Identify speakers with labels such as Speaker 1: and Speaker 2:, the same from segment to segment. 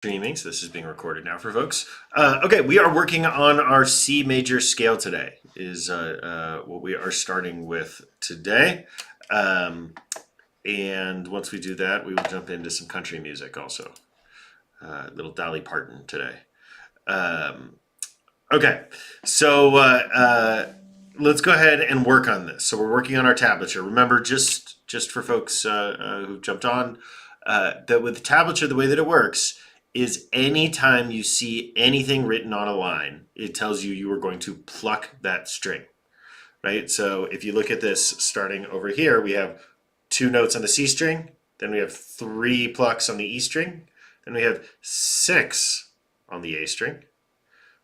Speaker 1: Streaming, so this is being recorded now for folks. Okay, we are working on our C major scale today, is what we are starting with today. And once we do that, we will jump into some country music also. Little Dolly Parton today. Okay, so let's go ahead and work on this. So we're working on our tablature. Remember, just for folks who've jumped on, that with the tablature, the way that it works is anytime you see anything written on a line, it tells you you are going to pluck that string, right? So if you look at this starting over here, we have 2 notes on the C string, then we have 3 plucks on the E string, then we have 6 on the A string,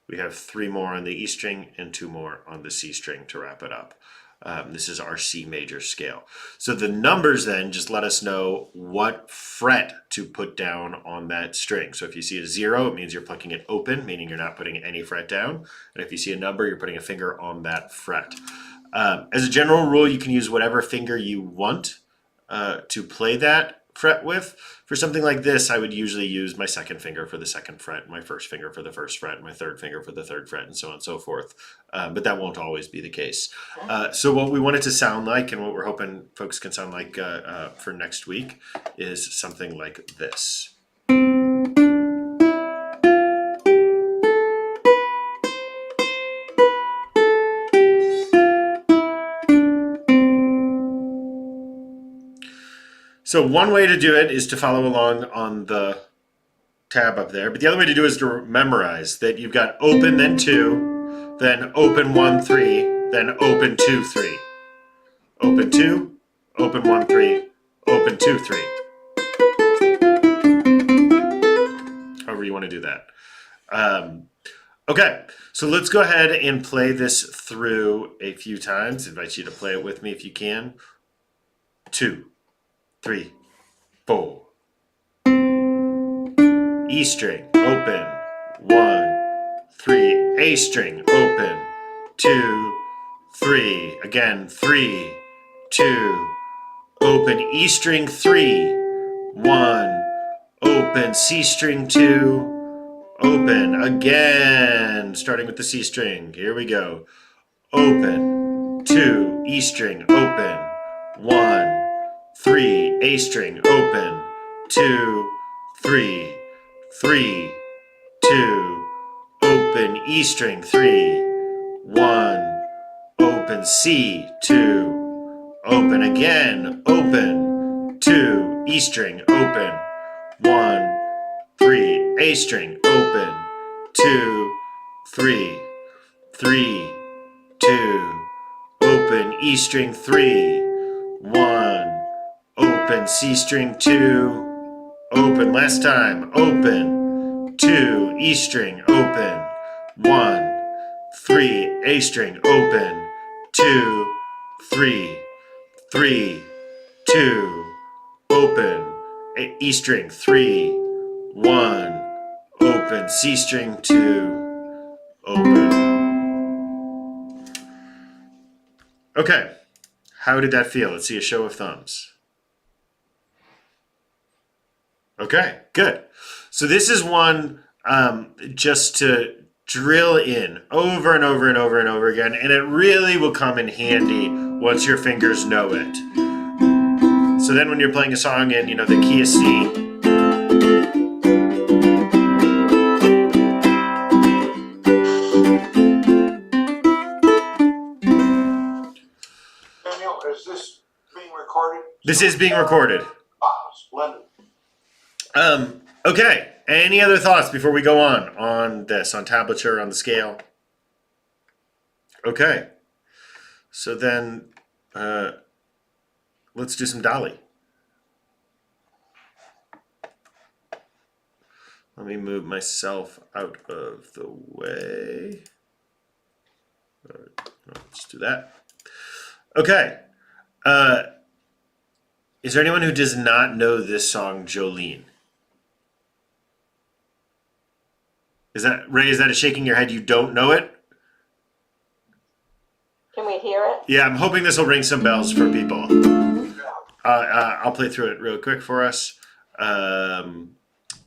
Speaker 1: we have 3 more on the E string and 2 more on the C string to wrap it up. This is our C major scale. So the numbers then just let us know what fret to put down on that string. So if you see a 0, it means you're plucking it open, meaning you're not putting any fret down. And if you see a number, you're putting a finger on that fret. As a general rule, you can use whatever finger you want to play that fret with. For something like this, I would usually use my 2nd finger for the 2nd fret, my 1st finger for the 1st fret, my 3rd finger for the 3rd fret, and so on and so forth. But that won't always be the case. So what we want it to sound like, and what we're hoping folks can sound like for next week, is something like this. So one way to do it is to follow along on the tab up there, but the other way to do it is to memorize that you've got open, then 2, then open 1, 3, then open 2, 3. Open 2, open 1, 3, open 2, 3. However you want to do that. Okay, so let's go ahead and play this through a few times. I invite you to play it with me if you can. 2, 3, 4. E string, open, 1, 3. A string, open, 2, 3. Again, 3, 2. Open, E string, 3, 1. Open, C string, 2. Open, again, starting with the C string. Here we go. Open, 2. E string, open, 1. 3, A string, open, 2, 3, 3, 2, open, E string, 3, 1, open, C, 2, open again, open, 2, E string, open, 1, 3, A string, open, 2, 3, 3, 2, open, E string, 3, 1, open, C string, 2, open, last time, open, 2, E string, open, 1, 3, A string, open, 2, 3, 3, 2, open, E string, 3, 1, open, C string, 2, open. Okay, how did that feel? Let's see a show of thumbs. Okay, good. So this is one just to drill in over and over and over and over again, and it really will come in handy once your fingers know it. So then when you're playing a song in, the key of C,
Speaker 2: Daniel, is this being recorded?
Speaker 1: This is being recorded.
Speaker 2: Splendid.
Speaker 1: Okay, any other thoughts before we go on this, on tablature, on the scale? Okay, so then let's do some Dolly. Let me move myself out of the way. Let's do that. Okay. Is there anyone who does not know this song, Jolene? Ray, is that a shaking your head you don't know it?
Speaker 3: Can we hear it?
Speaker 1: Yeah, I'm hoping this will ring some bells for people. I'll play through it real quick for us.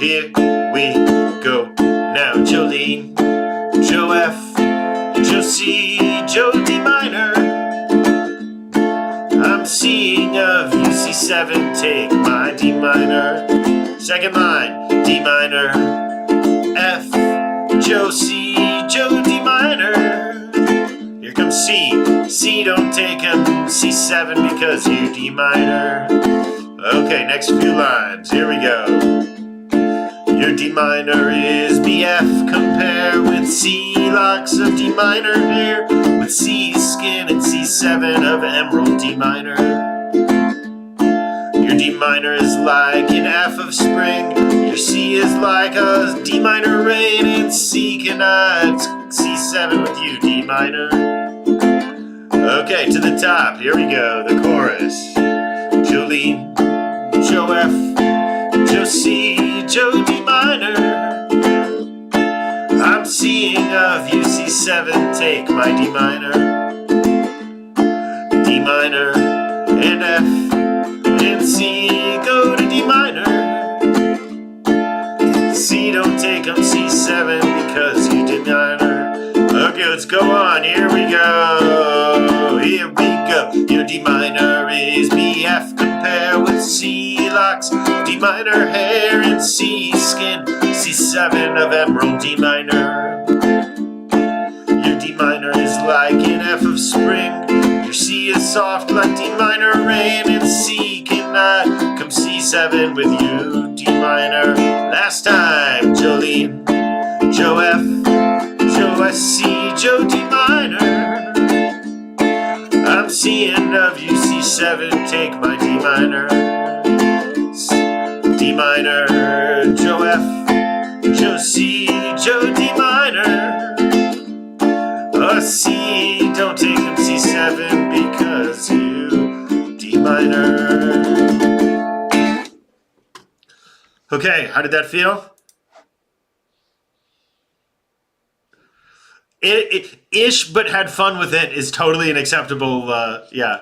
Speaker 1: Here we go now. Jolene, Joe F, Joe C, Joe D minor. I'm seeing a UC7, take my D minor. Second line, D minor, F, Joe C, Joe D minor. Here comes C, C don't take him, C7 because you D minor. Okay, next few lines, here we go. Your D minor is BF, compare with C, locks of D minor hair, with C skin and C7 of emerald D minor. Your D minor is like an F of spring, your C is like a D minor rain, and C cannot C7 with you, D minor. Okay, to the top, here we go, the chorus. Jolene, Joe F, Joe C, Joe D minor. I'm seeing of UC7, take my D minor. D minor and F and C go to D minor. C don't take them, C7 because you D minor. Okay, let's go on, here we go. Here we go. Your D minor is BF, compare with C, locks, D minor hair, and C skin, C7 of emerald D minor. Your D minor is like an F of spring, your C is soft like D minor rain, and C cannot come C7 with you, D minor. Last time, Jolene, Joe F, Joe S, C, Joe D minor. I'm seeing of you C7, take my D minor. D minor, Joe F, Joe C, Joe D minor. C, don't take him C7 because you D minor. Okay, how did that feel? Ish, but had fun with it is totally an acceptable. Yeah,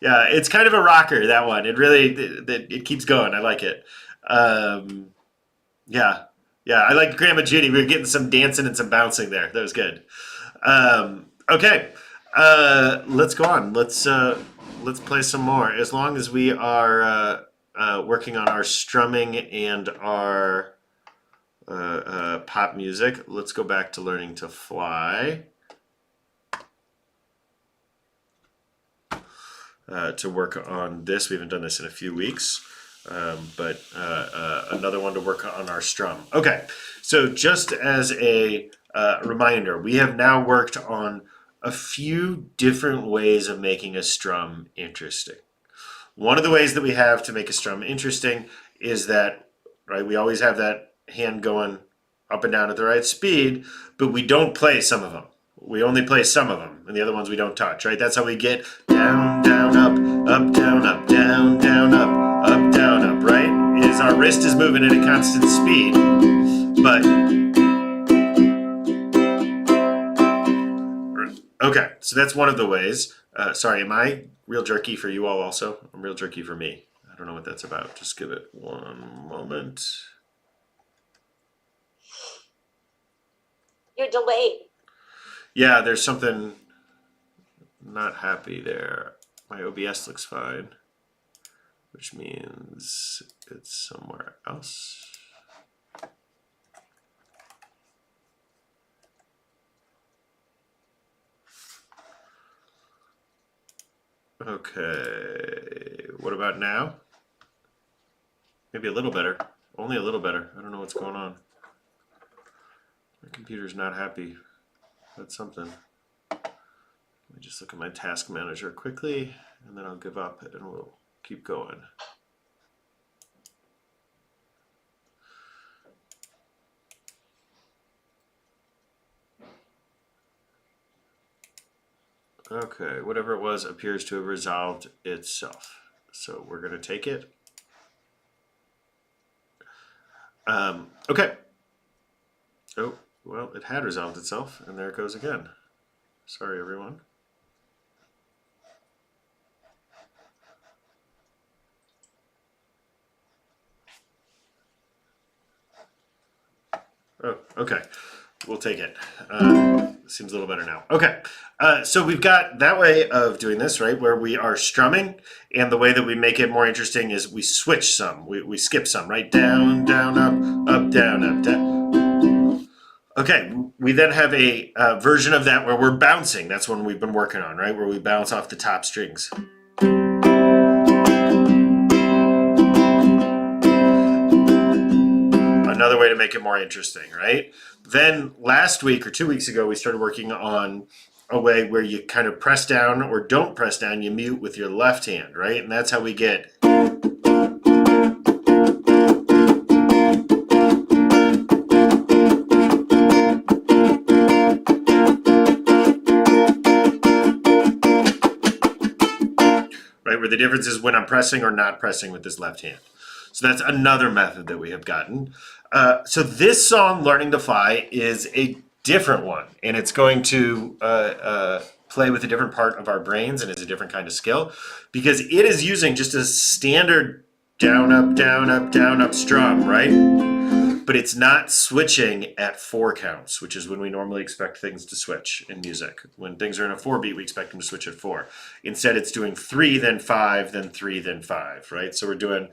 Speaker 1: it's kind of a rocker, that one. It really it keeps going. I like it. Yeah, I like Grandma Judy. We were getting some dancing and some bouncing there. That was good. Okay, let's go on. Let's play some more. As long as we are working on our strumming and our pop music, let's go back to learning to fly. To work on this. We haven't done this in a few weeks, but another one to work on our strum. Okay, so just as a reminder, we have now worked on a few different ways of making a strum interesting. One of the ways that we have to make a strum interesting is that, right, we always have that hand going up and down at the right speed, but we don't play some of them. We only play some of them, and the other ones we don't touch, right? That's how we get down, down, up, down, up, down, down, up, down, up, right? Is our wrist is moving at a constant speed, but okay, so that's one of the ways. Sorry, am I real jerky for you all also? I'm real jerky for me. I don't know what that's about. Just give it one moment.
Speaker 3: You're delayed.
Speaker 1: Yeah, there's something not happy there. My OBS looks fine, which means it's somewhere else. Okay, what about now? Maybe a little better. Only a little better. I don't know what's going on. My computer's not happy. That's something. Let me just look at my task manager quickly, and then I'll give up and we'll keep going. Okay, whatever it was appears to have resolved itself. So we're going to take it. Okay. Oh, well, it had resolved itself, and there it goes again. Sorry, everyone. Oh, okay. We'll take it. Seems a little better now. Okay. So we've got that way of doing this, right? Where we are strumming, and the way that we make it more interesting is we switch some. We skip some, right? Down, down, up, down, up, down. Okay. We then have a version of that where we're bouncing. That's one we've been working on, right? Where we bounce off the top strings. Another way to make it more interesting, right? Then last week or 2 weeks ago, we started working on a way where you kind of press down or don't press down, you mute with your left hand, right? And that's how we get. Right, where the difference is when I'm pressing or not pressing with this left hand. So that's another method that we have gotten. So this song, Learning to Fly, is a different one, and it's going to play with a different part of our brains, and is a different kind of skill, because it is using just a standard down, up, down, up, down, up strum, right? But it's not switching at 4 counts, which is when we normally expect things to switch in music. When things are in a 4 beat, we expect them to switch at 4. Instead, it's doing 3, then 5, then 3, then 5, right? So we're doing,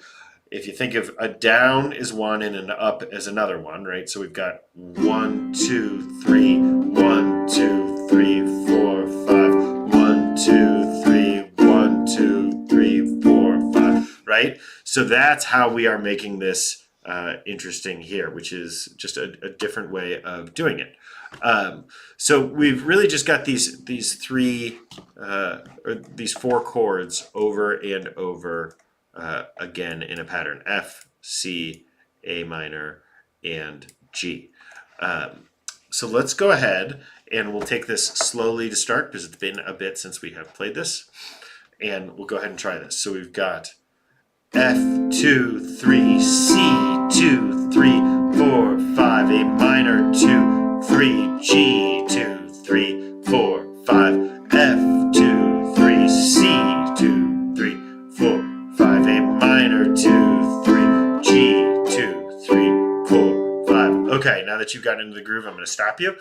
Speaker 1: if you think of a down is one and an up as another one, right? So we've got 1, 2, 3, 1, 2, 3, 4, 5, 1, 2, 3, 1, 2, 3, 4, 5, right? So that's how we are making this interesting here, which is just a different way of doing it. So we've really just got these three or these 4 chords over and over again in a pattern: F, C, A minor, and G. So let's go ahead and we'll take this slowly to start because it's been a bit since we have played this, and we'll go ahead and try this. So we've got F, 2, 3, C, 2, 3, 4, 5, A minor, 2, 3, G, 2, 3, 4, 5, F, 2, 3, C, 2, 3, 4, 5, A minor, 2, 3, G, 2, 3, 4, 5. Okay, now that you've gotten into the groove, I'm going to stop you.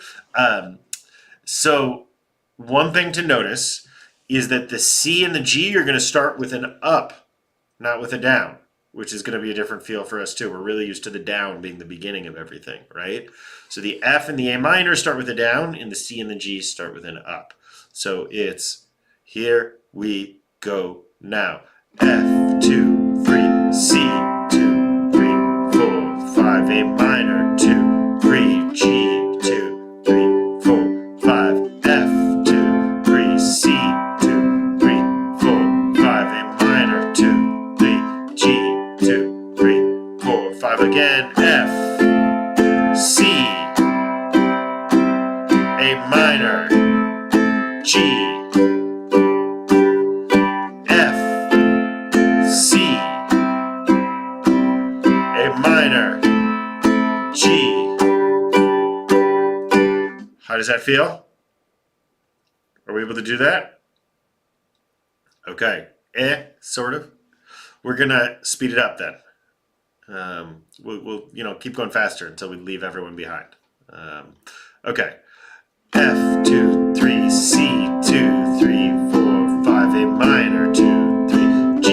Speaker 1: So one thing to notice is that the C and the G are going to start with an up, not with a down, which is going to be a different feel for us too. We're really used to the down being the beginning of everything, right? So the F and the A minor start with a down, and the C and the G start with an up. So it's here we go now. F, 2, 3, C, 2, 3, 4, 5, A minor, 2, 3, G, 2, 3, 4, 5, F, 2, 3, C, 2, 3, 4, 5, A minor, 2, 3, G, 2, 3, 4, 5 again. F, C, A minor, G, F, C, A minor, G. How does that feel? Are we able to do that? Okay. Sort of. We're gonna speed it up then. We'll keep going faster until we leave everyone behind. Okay. F, 2, 3, C, 2, 3, 4, 5, A minor, 2, 3, G,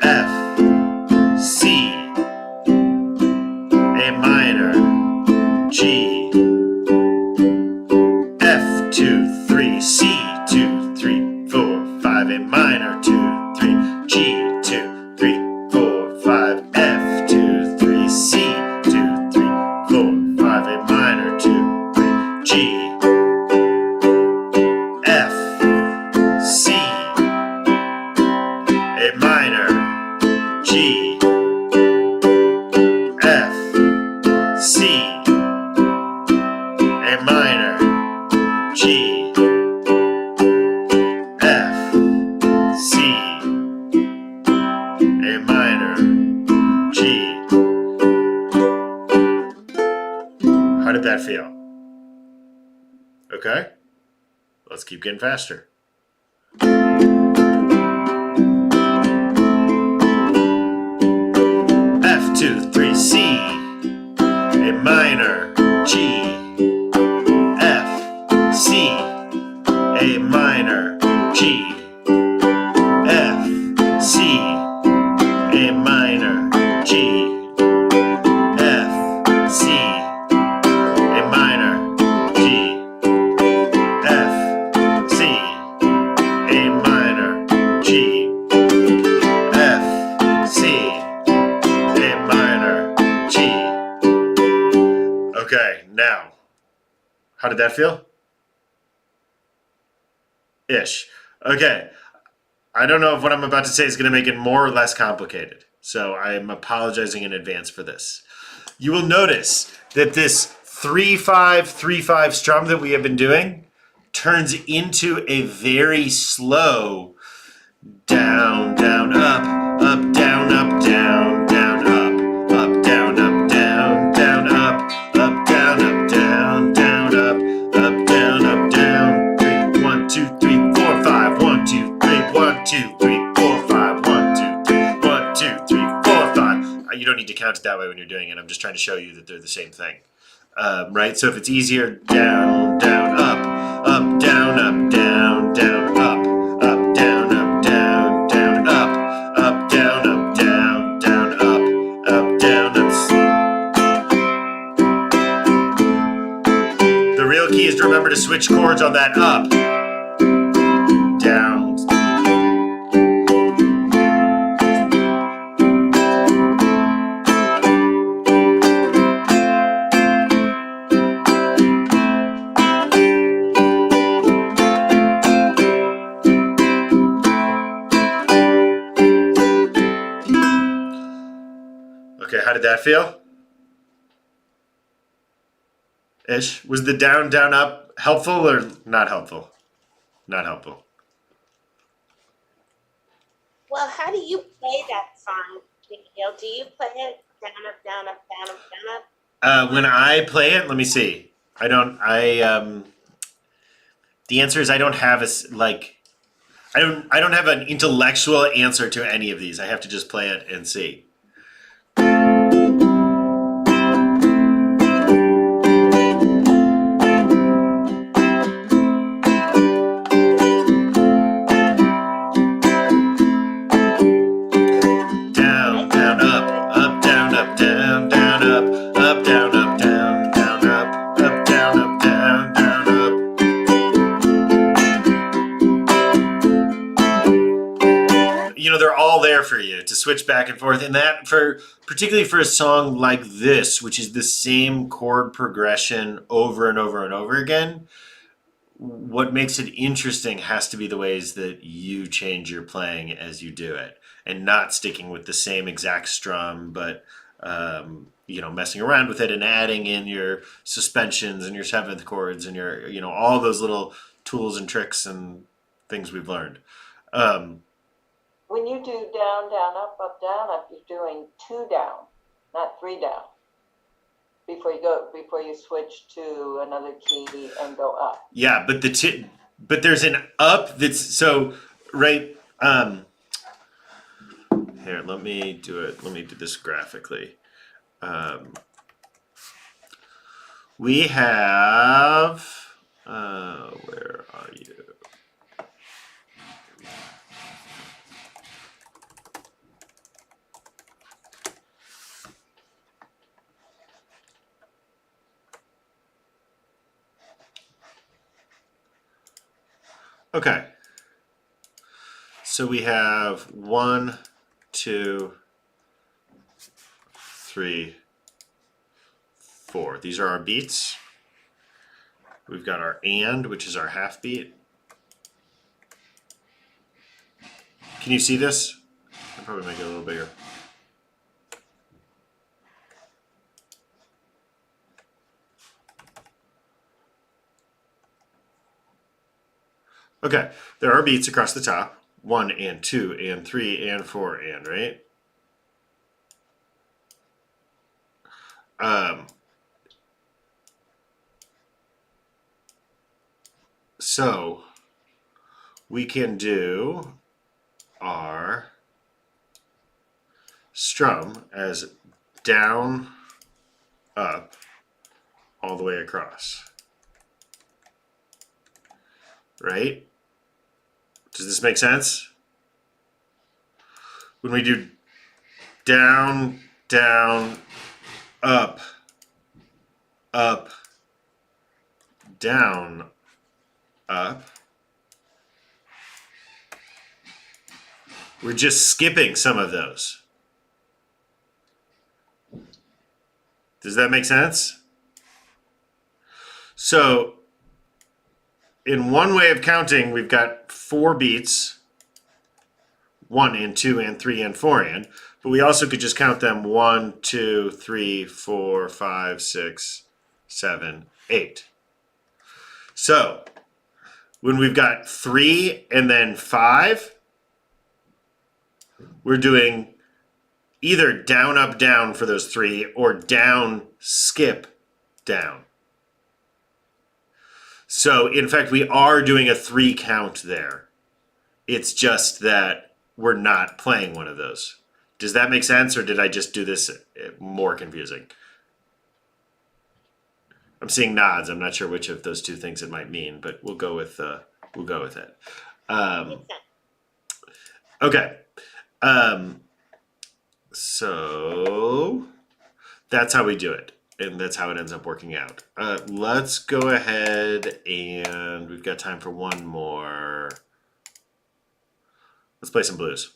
Speaker 1: F, C, A minor, G, F, 2, 3, C, 2, 3, 4, 5, A minor, 2, 3, G, 2, 3, 4, 5, F, 2, 3, C, 2, 3, 4, 5, A minor, 2, 3, G, F, C, A minor, G, F, C, A minor, G, F, C, A minor, G. How did that feel? Okay? Let's keep getting faster. F, 2, 3, C, minor, G, F, C, A minor, G, F, C, A minor, G, F, C, A minor, G, F, C, A minor, G, F, C, A minor, G. Okay, now, how did that feel? Ish. Okay, I don't know if what I'm about to say is going to make it more or less complicated, so I'm apologizing in advance for this. You will notice that this 3-5-3-5 strum that we have been doing turns into a very slow down, down, up, down, down, down, up, down, down, down, up, down, down, down, up, down, down. 3, 1, 2, 3, 4, 5. 1, 2, 3, 1, 2, 3, 4, 5. 1, 2, 3, 1, 2, 3, 4, 5. You don't need to count it that way when you're doing it. I'm just trying to show you that they're the same thing. Right? So if it's easier, down, down, up, down, down, down, up, down, down, down, up, down, down, down, up, down, The real key is to remember to switch chords on that up, down. Okay, how did that feel? Ish. Was the down, down, up helpful or not helpful? Not helpful.
Speaker 3: Well, how do you play that song, Daniel? Do you play it down, up, down, up, down, up, down, up?
Speaker 1: When I play it, let me see. I don't. The answer is I don't have I don't have an intellectual answer to any of these. I have to just play it and see. Down, down, up, down, down, down, up, down, down, down, up, down, down, down, up. You know, they're all there for you to switch back and forth, and that particularly for a song like this, which is the same chord progression over and over and over again. What makes it interesting has to be the ways that you change your playing as you do it, and not sticking with the same exact strum, but messing around with it and adding in your suspensions and your seventh chords and your all those little tools and tricks and things we've learned.
Speaker 4: When you do down, down, down, up, you're doing 2 down, not 3 down. Before you switch to another key and go up.
Speaker 1: Yeah, but but there's an up that's so right. Here, let me do it. Let me do this graphically. We have where are you? Okay. So we have 1, 2, 3, 4. These are our beats. We've got our and, which is our half beat. Can you see this? I'll probably make it a little bigger. Okay, there are beats across the top. 1 and 2 and 3 and 4 and, right? So we can do our strum as down, up, all the way across. Right? Does this make sense? When we do down, down, up, up, down, up, we're just skipping some of those. Does that make sense? So, in one way of counting, we've got 4 beats, 1 and 2 and 3 and 4 and, but we also could just count them 1, 2, 3, 4, 5, 6, 7, 8. So, when we've got 3 and then 5, we're doing either down, up, down for those 3 or down, skip, down. So, in fact, we are doing a 3 count there. It's just that we're not playing one of those. Does that make sense, or did I just do this more confusing? I'm seeing nods. I'm not sure which of those two things it might mean, but we'll go with it. Okay. So that's how we do it, and that's how it ends up working out. Let's go ahead, and we've got time for one more. Let's play some blues.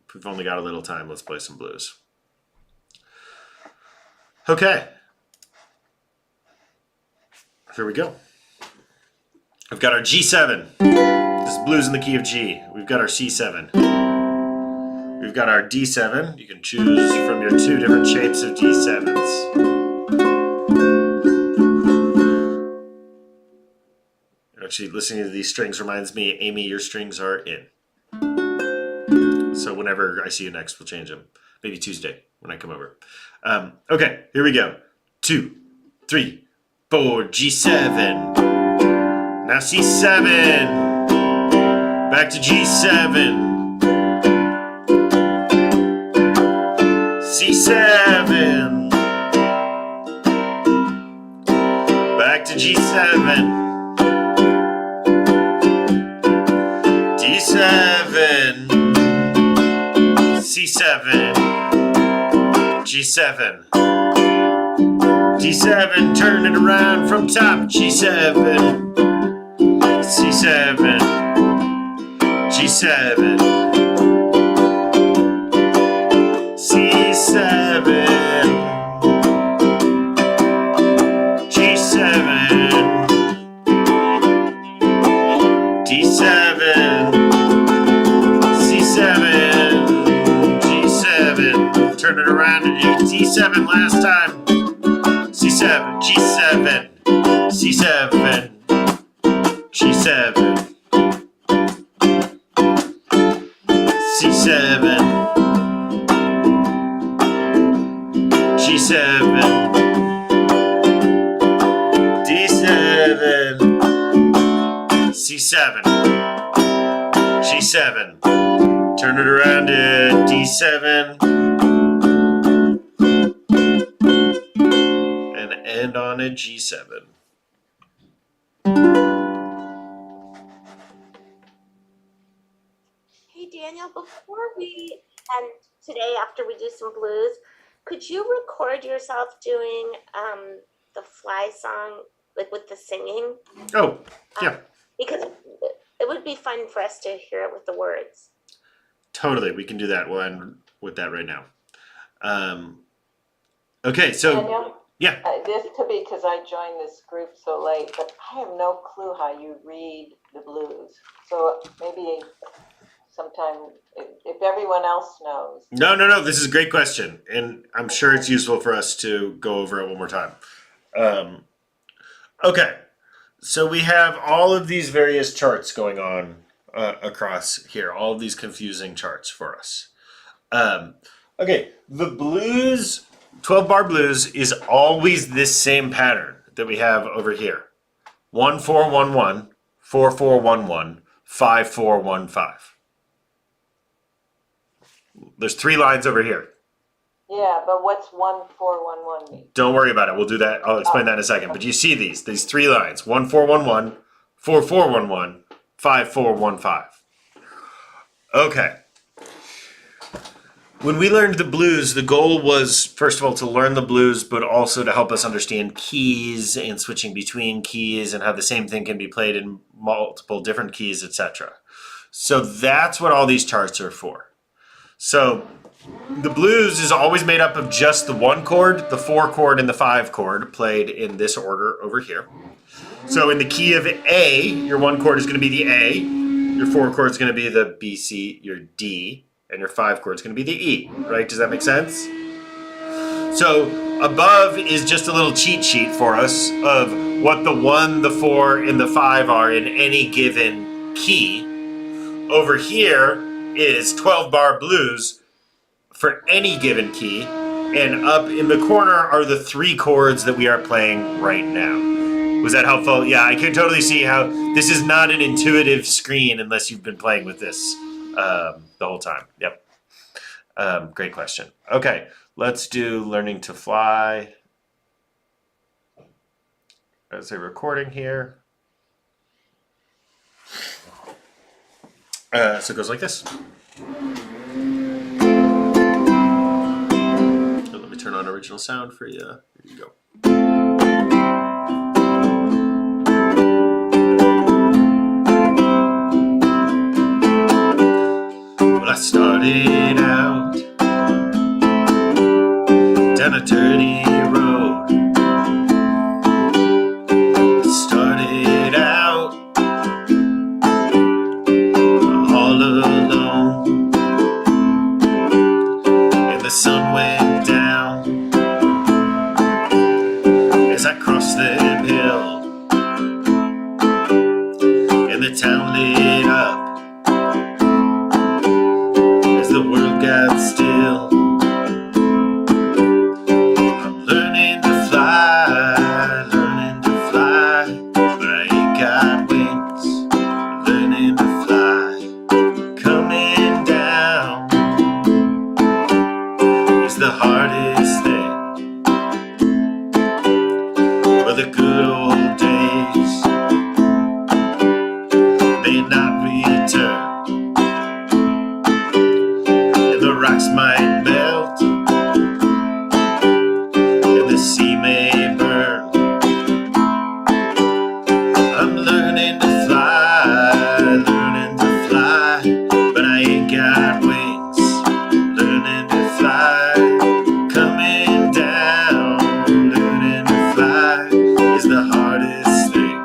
Speaker 1: If we've only got a little time, let's play some blues. Okay. Here we go. I've got our G7. This is blues in the key of G. We've got our C7. We've got our D7. You can choose from your 2 different shapes of D7s. Actually, listening to these strings reminds me, Amy, your strings are in. So whenever I see you next, we'll change them. Maybe Tuesday when I come over. Okay, here we go. 2, 3, 4, G7. Now C7. Back to G7. C7. Back to G7. D7. C7. G7. D7, turn it around from top. G7. C7. G7. C7. G7. D7. C7. G7. Turn it around and do D7 last time. C7. G7. C7. G7. C7. G7. D7. C7. G7. Turn it around to D7. And end on a G7.
Speaker 3: Hey Daniel, before we end today, after we do some blues, could you record yourself doing the fly song, like with the singing?
Speaker 1: Oh, yeah.
Speaker 3: Because it would be fun for us to hear it with the words.
Speaker 1: Totally. We can do that. We'll end with that right now. Okay, so
Speaker 4: Daniel,
Speaker 1: yeah.
Speaker 4: this could be because I joined this group so late, but I have no clue how you read the blues. So maybe sometime, if everyone else knows.
Speaker 1: No. This is a great question, and I'm sure it's useful for us to go over it one more time. Okay, so we have all of these various charts going on across here, all of these confusing charts for us. Okay, the blues, 12-bar blues is always this same pattern that we have over here. 1-4-1-1, 4-4-1-1, 5-4-1-5. There's 3 lines over here.
Speaker 4: Yeah, but what's 1-4-1-1 mean?
Speaker 1: Don't worry about it. We'll do that. I'll explain that in a second. But you see these 3 lines: 1-4-1-1, 4-4-1-1, 5-4-1-5. Okay. When we learned the blues, the goal was, first of all, to learn the blues, but also to help us understand keys and switching between keys and how the same thing can be played in multiple different keys, etc. So that's what all these charts are for. So the blues is always made up of just the 1 chord, the 4 chord, and the 5 chord, played in this order over here. So in the key of A, your 1 chord is going to be the A, your 4 chord is going to be the B, C, your D, and your 5 chord is going to be the E, right? Does that make sense? So above is just a little cheat sheet for us of what the 1, the 4, and the 5 are in any given key. Over here is 12-bar blues for any given key, and up in the corner are the 3 chords that we are playing right now. Was that helpful? Yeah, I can totally see how this is not an intuitive screen unless you've been playing with this the whole time. Yep. Great question. Okay, let's do learning to fly. As a recording here. So it goes like this. Let me turn on original sound for you. Here you go. Well, I started out down a dirty road. Started out all alone, and the sun went down as I crossed the hill, and the town lit up as the world got still. I'm learning to fly, but I ain't got wings. Learning to fly, coming down is the hardest thing. But the good old days may not return, and the rocks might melt, and the sea may burn. I'm learning to fly, but I ain't got wings. Learning to fly, coming down. Learning to fly is the hardest thing.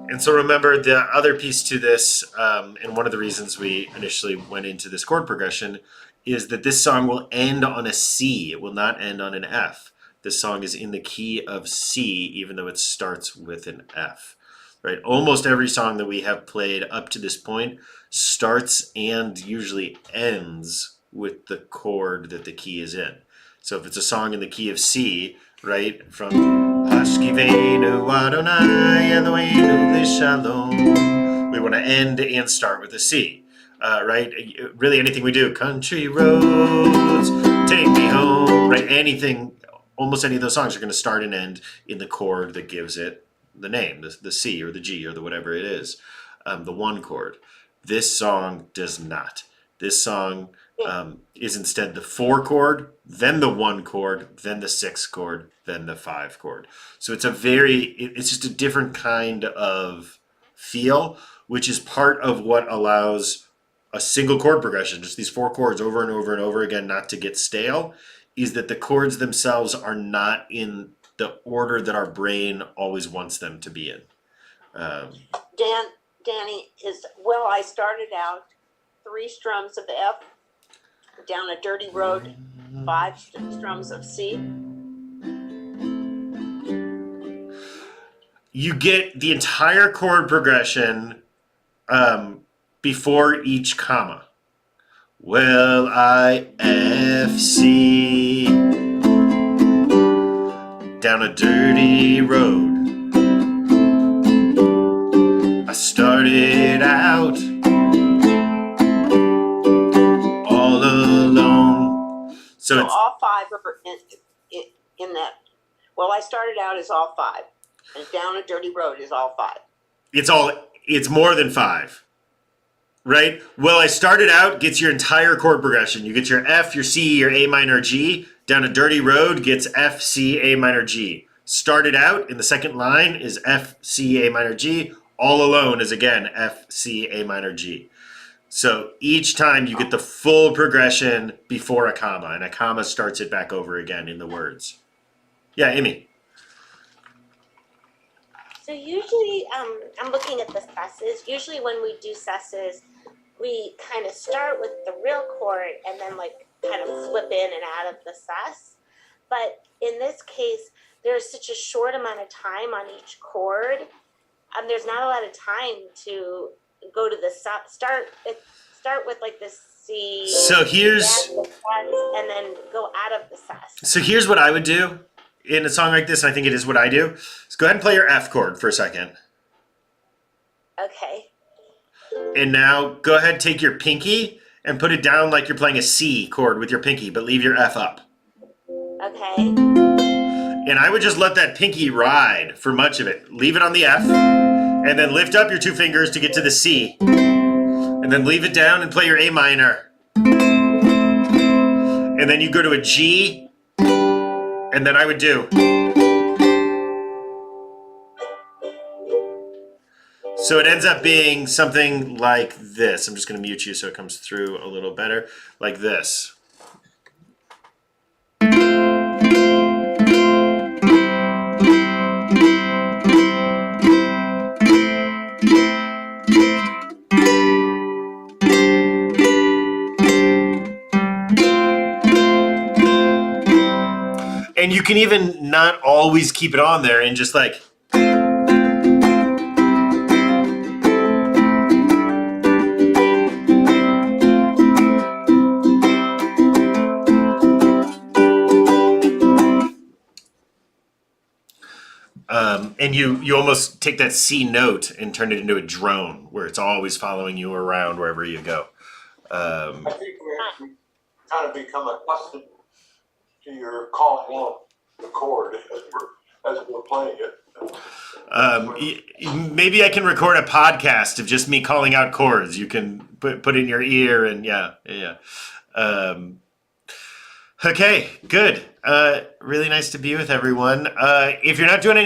Speaker 1: And so remember, the other piece to this, and one of the reasons we initially went into this chord progression, is that this song will end on a C. It will not end on an F. This song is in the key of C, even though it starts with an F. Right? Almost every song that we have played up to this point starts and usually ends with the chord that the key is in. So if it's a song in the key of C, right, from Hashkivenu Adonai Eloheinu Lishalom, we want to end and start with a C. Right? Really anything we do, country roads, take me home, right? Anything, almost any of those songs are going to start and end in the chord that gives it the name, the C or the G or the whatever it is, the 1 chord. This song does not. This song is instead the 4 chord, then the 1 chord, then the 6 chord, then the 5 chord. So it's it's just a different kind of feel, which is part of what allows a single chord progression, just these 4 chords over and over and over again, not to get stale, is that the chords themselves are not in the order that our brain always wants them to be in.
Speaker 5: Danny, I started out 3 strums of F, down a dirty road, 5 strums of C.
Speaker 1: You get the entire chord progression before each comma. Well, I F C down a dirty road. I started out all alone. So
Speaker 5: So
Speaker 1: it's,
Speaker 5: all five are in that. Well, I started out as all five, and down a dirty road is all five.
Speaker 1: it's more than 5. Right? Well, I started out gets your entire chord progression. You get your F, your C, your A minor, G. Down a dirty road gets F, C, A minor, G. Started out in the second line is F, C, A minor, G. All alone is again F, C, A minor, G. So each time you get the full progression before a comma, and a comma starts it back over again in the words. Yeah, Amy.
Speaker 3: So usually, I'm looking at the susses. Usually when we do susses, we kind of start with the real chord and then like kind of flip in and out of the sus. But in this case, there's such a short amount of time on each chord. There's not a lot of time to go to the start with like the C.
Speaker 1: So here's
Speaker 3: and then go out of the sus.
Speaker 1: So here's what I would do in a song like this, and I think it is what I do. Is go ahead and play your F chord for a second.
Speaker 3: Okay.
Speaker 1: And now go ahead, take your pinky and put it down like you're playing a C chord with your pinky, but leave your F up.
Speaker 3: Okay.
Speaker 1: And I would just let that pinky ride for much of it. Leave it on the F, and then lift up your 2 fingers to get to the C. And then leave it down and play your A minor. And then you go to a G, and then I would do. So it ends up being something like this. I'm just going to mute you so it comes through a little better. Like this. And you can even not always keep it on there and just like. And you almost take that C note and turn it into a drone where it's always following you around wherever you go.
Speaker 2: I think we kind of become accustomed to your calling out the chord as we're playing it.
Speaker 1: Maybe I can record a podcast of just me calling out chords. You can put in your ear and yeah. Okay, good. Really nice to be with everyone. If you're not doing any